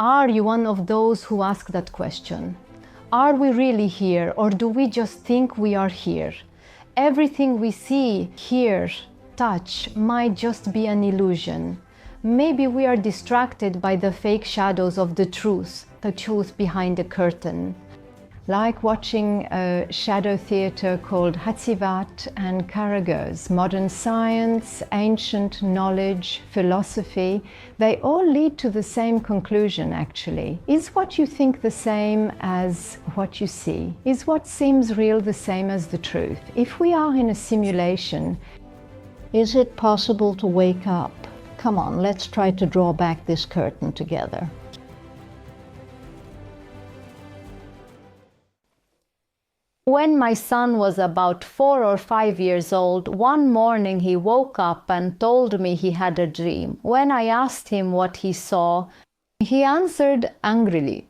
Are you one of those who ask that question? Are we really here, or do we just think we are here? Everything we see, hear, touch might just be an illusion. Maybe we are distracted by the fake shadows of the truth behind the curtain. Like watching a shadow theater called Hatzivat and Karager's modern science, ancient knowledge, philosophy, they all lead to the same conclusion actually. Is what you think the same as what you see? Is what seems real the same as the truth? If we are in a simulation, is it possible to wake up? Come on, let's try to draw back this curtain together. When my son was about 4 or 5 years old, one morning he woke up and told me he had a dream. When I asked him what he saw, he answered angrily,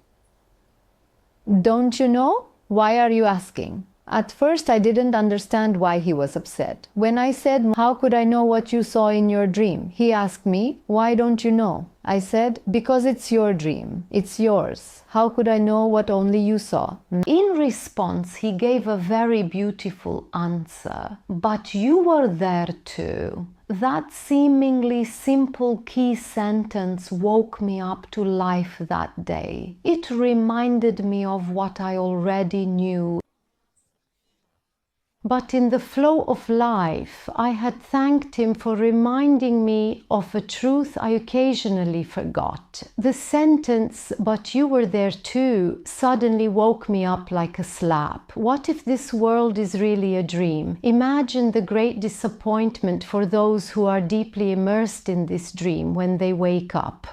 "Don't you know? Why are you asking?" At first I didn't understand why he was upset. When I said, "How could I know what you saw in your dream?" he asked me, "Why don't you know?" I said, "Because it's your dream. It's yours. How could I know what only you saw?" In response, he gave a very beautiful answer. "But you were there too." That seemingly simple key sentence woke me up to life that day. It reminded me of what I already knew. But in the flow of life, I had thanked him for reminding me of a truth I occasionally forgot. The sentence, "But you were there too," suddenly woke me up like a slap. What if this world is really a dream? Imagine the great disappointment for those who are deeply immersed in this dream when they wake up.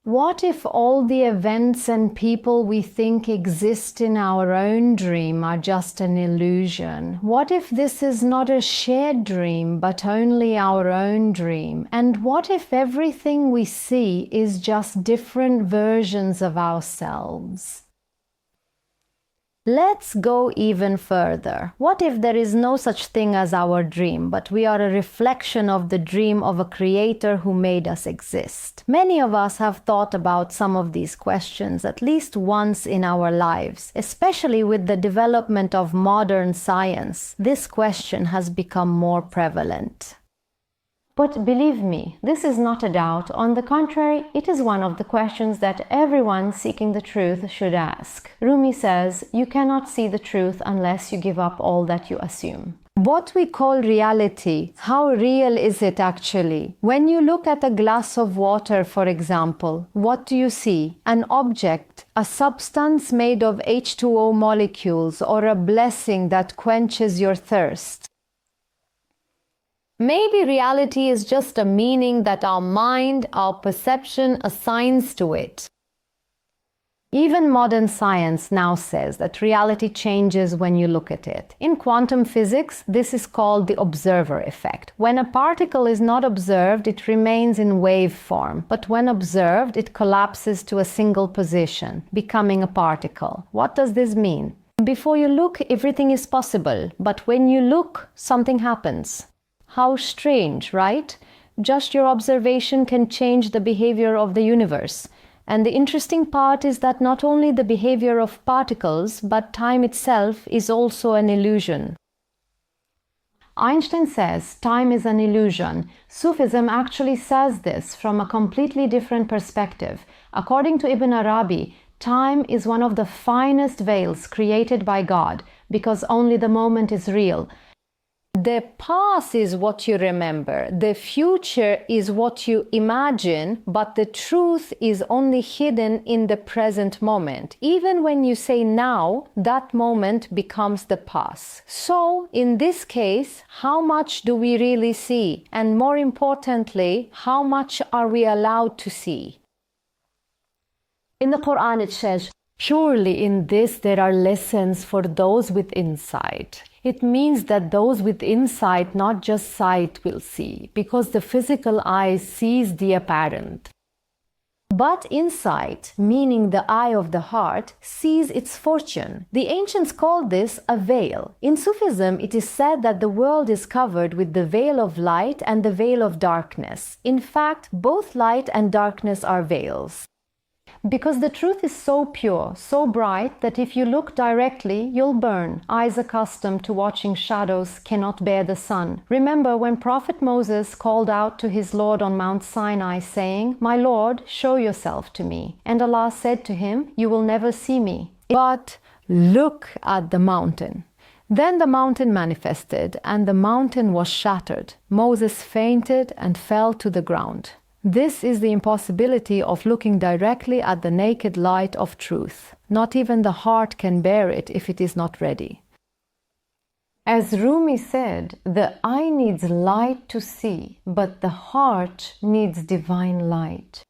What if all the events and people we think exist in our own dream are just an illusion? What if this is not a shared dream, but only our own dream? And what if everything we see is just different versions of ourselves? Let's go even further. What if there is no such thing as our dream, but we are a reflection of the dream of a creator who made us exist? Many of us have thought about some of these questions at least once in our lives, especially with the development of modern science. This question has become more prevalent. But believe me, this is not a doubt. On the contrary, it is one of the questions that everyone seeking the truth should ask. Rumi says, "You cannot see the truth unless you give up all that you assume." What we call reality, how real is it actually? When you look at a glass of water, for example, what do you see? An object, a substance made of H2O molecules, or a blessing that quenches your thirst? Maybe reality is just a meaning that our mind, our perception assigns to it. Even modern science now says that reality changes when you look at it. In quantum physics, this is called the observer effect. When a particle is not observed, it remains in wave form, but when observed, it collapses to a single position, becoming a particle. What does this mean? Before you look, everything is possible, but when you look, something happens. How strange, right? Just your observation can change the behavior of the universe. And the interesting part is that not only the behavior of particles, but time itself is also an illusion. Einstein says time is an illusion. Sufism actually says this from a completely different perspective. According to Ibn Arabi, time is one of the finest veils created by God because only the moment is real. The past is what you remember, the future is what you imagine, but the truth is only hidden in the present moment. Even when you say now, that moment becomes the past. So, in this case, how much do we really see? And more importantly, how much are we allowed to see? In the Quran it says, "Surely in this there are lessons for those with insight." It means that those with insight, not just sight, will see, because the physical eye sees the apparent. But insight, meaning the eye of the heart, sees its fortune. The ancients called this a veil. In Sufism, it is said that the world is covered with the veil of light and the veil of darkness. In fact, both light and darkness are veils. Because the truth is so pure, so bright, that if you look directly, you'll burn. Eyes accustomed to watching shadows cannot bear the sun. Remember when Prophet Moses called out to his Lord on Mount Sinai, saying, "My Lord, show yourself to me." And Allah said to him, "You will never see me. But look at the mountain." Then the mountain manifested, and the mountain was shattered. Moses fainted and fell to the ground. This is the impossibility of looking directly at the naked light of truth. Not even the heart can bear it if it is not ready. As Rumi said, the eye needs light to see, but the heart needs divine light.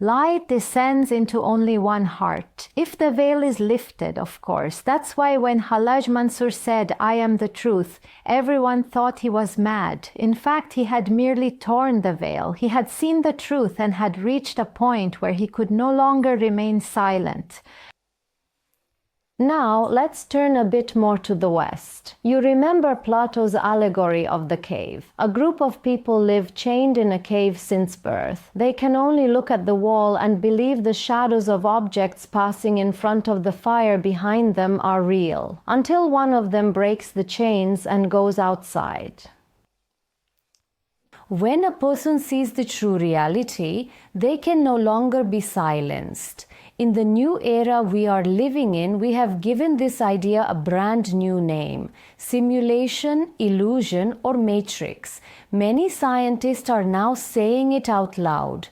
Light descends into only one heart. If the veil is lifted, of course. That's why when Hallaj Mansur said, "I am the truth," everyone thought he was mad. In fact, he had merely torn the veil. He had seen the truth and had reached a point where he could no longer remain silent. Now, let's turn a bit more to the West. You remember Plato's allegory of the cave. A group of people live chained in a cave since birth. They can only look at the wall and believe the shadows of objects passing in front of the fire behind them are real, until one of them breaks the chains and goes outside. When a person sees the true reality, they can no longer be silenced. In the new era we are living in, we have given this idea a brand new name: simulation, illusion, or matrix. Many scientists are now saying it out loud.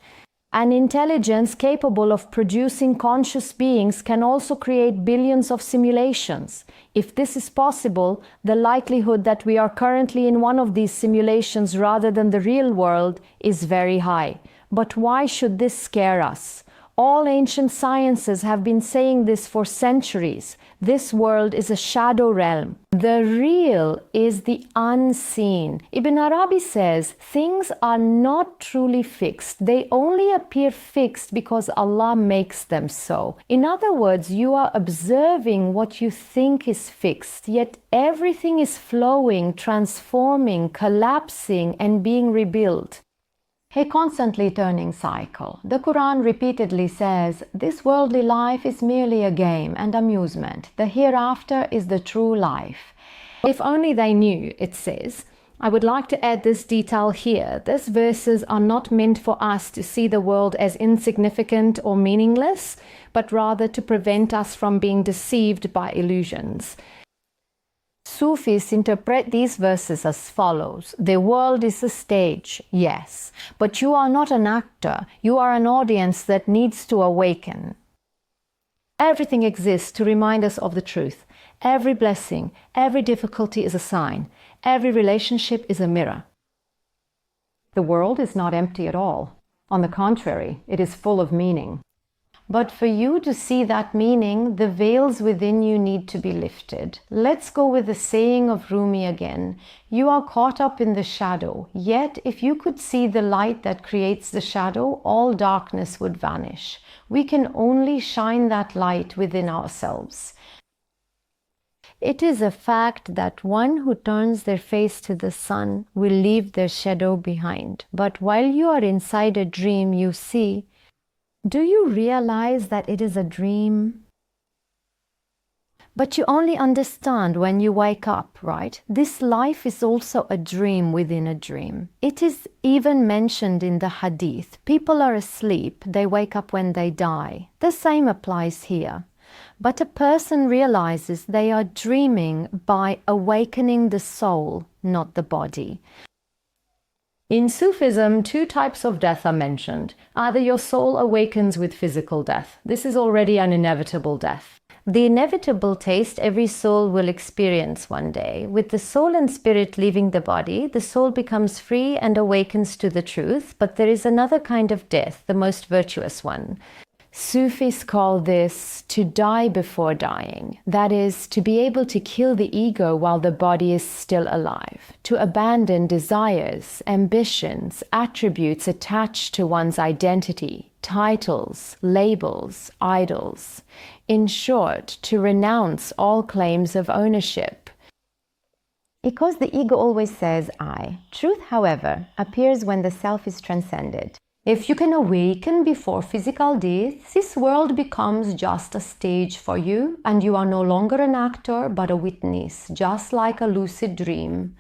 An intelligence capable of producing conscious beings can also create billions of simulations. If this is possible, the likelihood that we are currently in one of these simulations rather than the real world is very high. But why should this scare us? All ancient sciences have been saying this for centuries. This world is a shadow realm. The real is the unseen. Ibn Arabi says, things are not truly fixed. They only appear fixed because Allah makes them so. In other words, you are observing what you think is fixed, yet everything is flowing, transforming, collapsing, and being rebuilt. A constantly turning cycle. The Quran repeatedly says, this worldly life is merely a game and amusement. The hereafter is the true life. If only they knew, it says. I would like to add this detail here. These verses are not meant for us to see the world as insignificant or meaningless, but rather to prevent us from being deceived by illusions. Sufis interpret these verses as follows. The world is a stage, yes, but you are not an actor. You are an audience that needs to awaken. Everything exists to remind us of the truth. Every blessing, every difficulty is a sign. Every relationship is a mirror. The world is not empty at all. On the contrary, it is full of meaning. But for you to see that meaning, the veils within you need to be lifted. Let's go with the saying of Rumi again. You are caught up in the shadow, yet if you could see the light that creates the shadow, all darkness would vanish. We can only shine that light within ourselves. It is a fact that one who turns their face to the sun will leave their shadow behind. But while you are inside a dream, you see. Do you realize that it is a dream? But you only understand when you wake up, right? This life is also a dream within a dream. It is even mentioned in the hadith. People are asleep, they wake up when they die. The same applies here. But a person realizes they are dreaming by awakening the soul, not the body. In Sufism, two types of death are mentioned. Either your soul awakens with physical death. This is already an inevitable death. The inevitable taste every soul will experience one day. With the soul and spirit leaving the body, the soul becomes free and awakens to the truth. But there is another kind of death, the most virtuous one. Sufis call this to die before dying. That is, to be able to kill the ego while the body is still alive. To abandon desires, ambitions, attributes attached to one's identity, titles, labels, idols. In short, to renounce all claims of ownership. Because the ego always says I. Truth, however, appears when the self is transcended. If you can awaken before physical death, this world becomes just a stage for you, and you are no longer an actor but a witness, just like a lucid dream,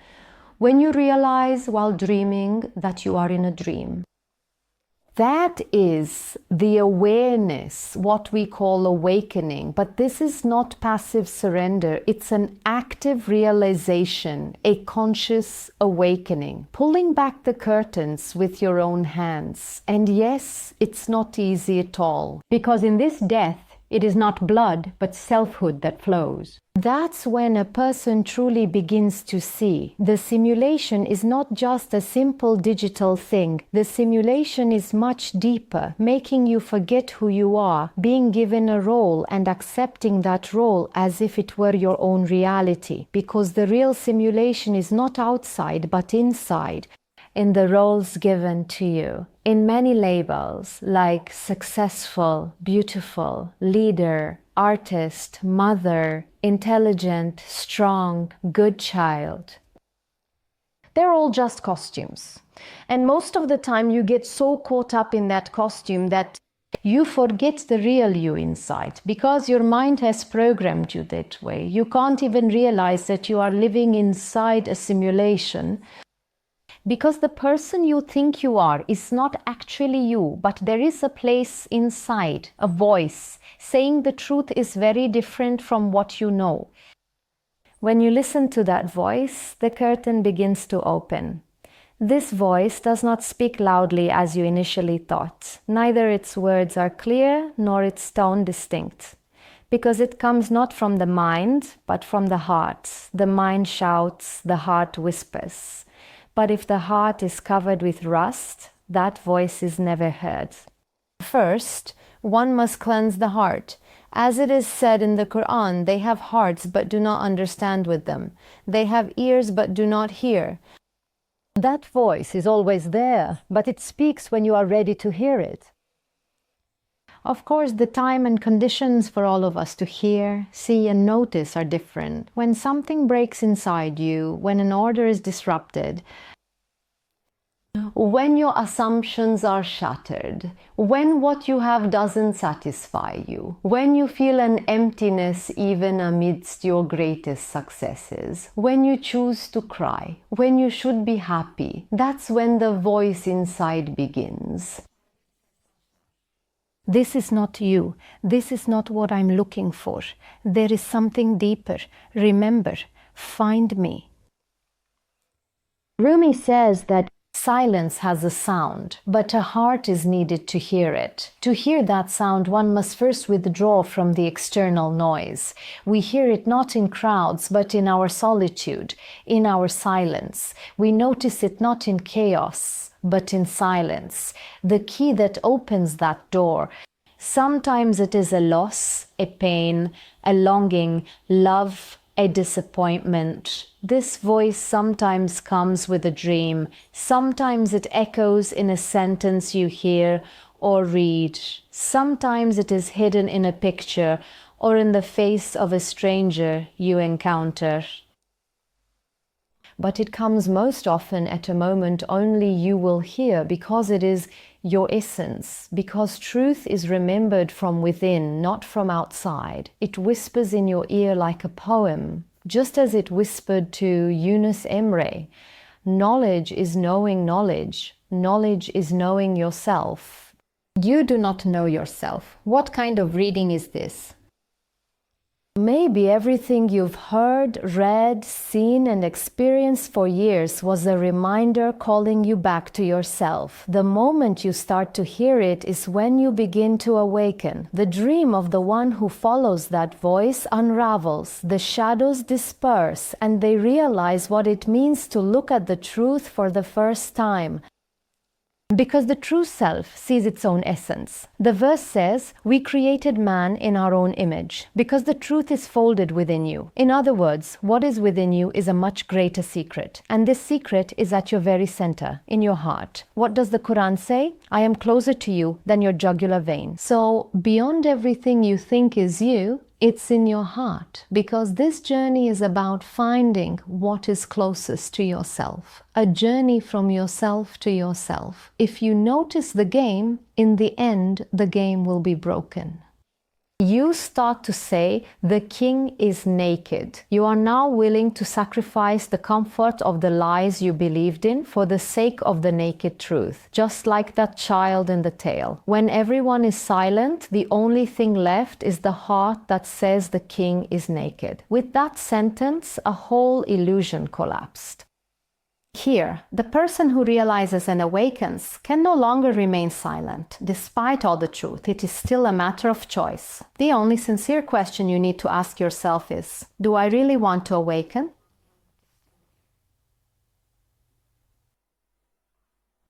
when you realize while dreaming that you are in a dream. That is the awareness, what we call awakening. But this is not passive surrender. It's an active realization, a conscious awakening, pulling back the curtains with your own hands. And yes, it's not easy at all, because in this death, it is not blood, but selfhood that flows. That's when a person truly begins to see. The simulation is not just a simple digital thing. The simulation is much deeper, making you forget who you are, being given a role and accepting that role as if it were your own reality. Because the real simulation is not outside, but inside, in the roles given to you, in many labels like successful, beautiful, leader, artist, mother, intelligent, strong, good child. They're all just costumes. And most of the time you get so caught up in that costume that you forget the real you inside, because your mind has programmed you that way. You can't even realize that you are living inside a simulation, because the person you think you are is not actually you, but there is a place inside, a voice, saying the truth is very different from what you know. When you listen to that voice, the curtain begins to open. This voice does not speak loudly as you initially thought. Neither its words are clear, nor its tone distinct, because it comes not from the mind, but from the heart. The mind shouts, the heart whispers. But if the heart is covered with rust, that voice is never heard. First, one must cleanse the heart. As it is said in the Quran, they have hearts but do not understand with them. They have ears but do not hear. That voice is always there, but it speaks when you are ready to hear it. Of course, the time and conditions for all of us to hear, see, and notice are different. When something breaks inside you, when an order is disrupted, when your assumptions are shattered, when what you have doesn't satisfy you, when you feel an emptiness even amidst your greatest successes, when you choose to cry, when you should be happy, that's when the voice inside begins. This is not you. This is not what I'm looking for. There is something deeper. Remember, find me. Rumi says that silence has a sound, but a heart is needed to hear it. To hear that sound, one must first withdraw from the external noise. We hear it not in crowds, but in our solitude, in our silence. We notice it not in chaos, but in silence. The key that opens that door. Sometimes it is a loss, a pain, a longing, love, a disappointment. This voice sometimes comes with a dream. Sometimes it echoes in a sentence you hear or read. Sometimes it is hidden in a picture or in the face of a stranger you encounter. But it comes most often at a moment only you will hear, because it is your essence, because truth is remembered from within, not from outside. It whispers in your ear like a poem, just as it whispered to Yunus Emre. Knowledge is knowing knowledge. Knowledge is knowing yourself. You do not know yourself. What kind of reading is this? Maybe everything you've heard, read, seen, and experienced for years was a reminder calling you back to yourself. The moment you start to hear it is when you begin to awaken. The dream of the one who follows that voice unravels, the shadows disperse, and they realize what it means to look at the truth for the first time. Because the true self sees its own essence. The verse says, we created man in our own image, because the truth is folded within you. In other words, what is within you is a much greater secret. And this secret is at your very center, in your heart. What does the Quran say? I am closer to you than your jugular vein. So, beyond everything you think is you, It's in your heart, because this journey is about finding what is closest to yourself, a journey from yourself to yourself. If you notice the game, in the end, the game will be broken. You start to say, the king is naked. You are now willing to sacrifice the comfort of the lies you believed in for the sake of the naked truth, just like that child in the tale. When everyone is silent, the only thing left is the heart that says the king is naked. With that sentence, a whole illusion collapsed. Here, the person who realizes and awakens can no longer remain silent. Despite all the truth, it is still a matter of choice. The only sincere question you need to ask yourself is, do I really want to awaken?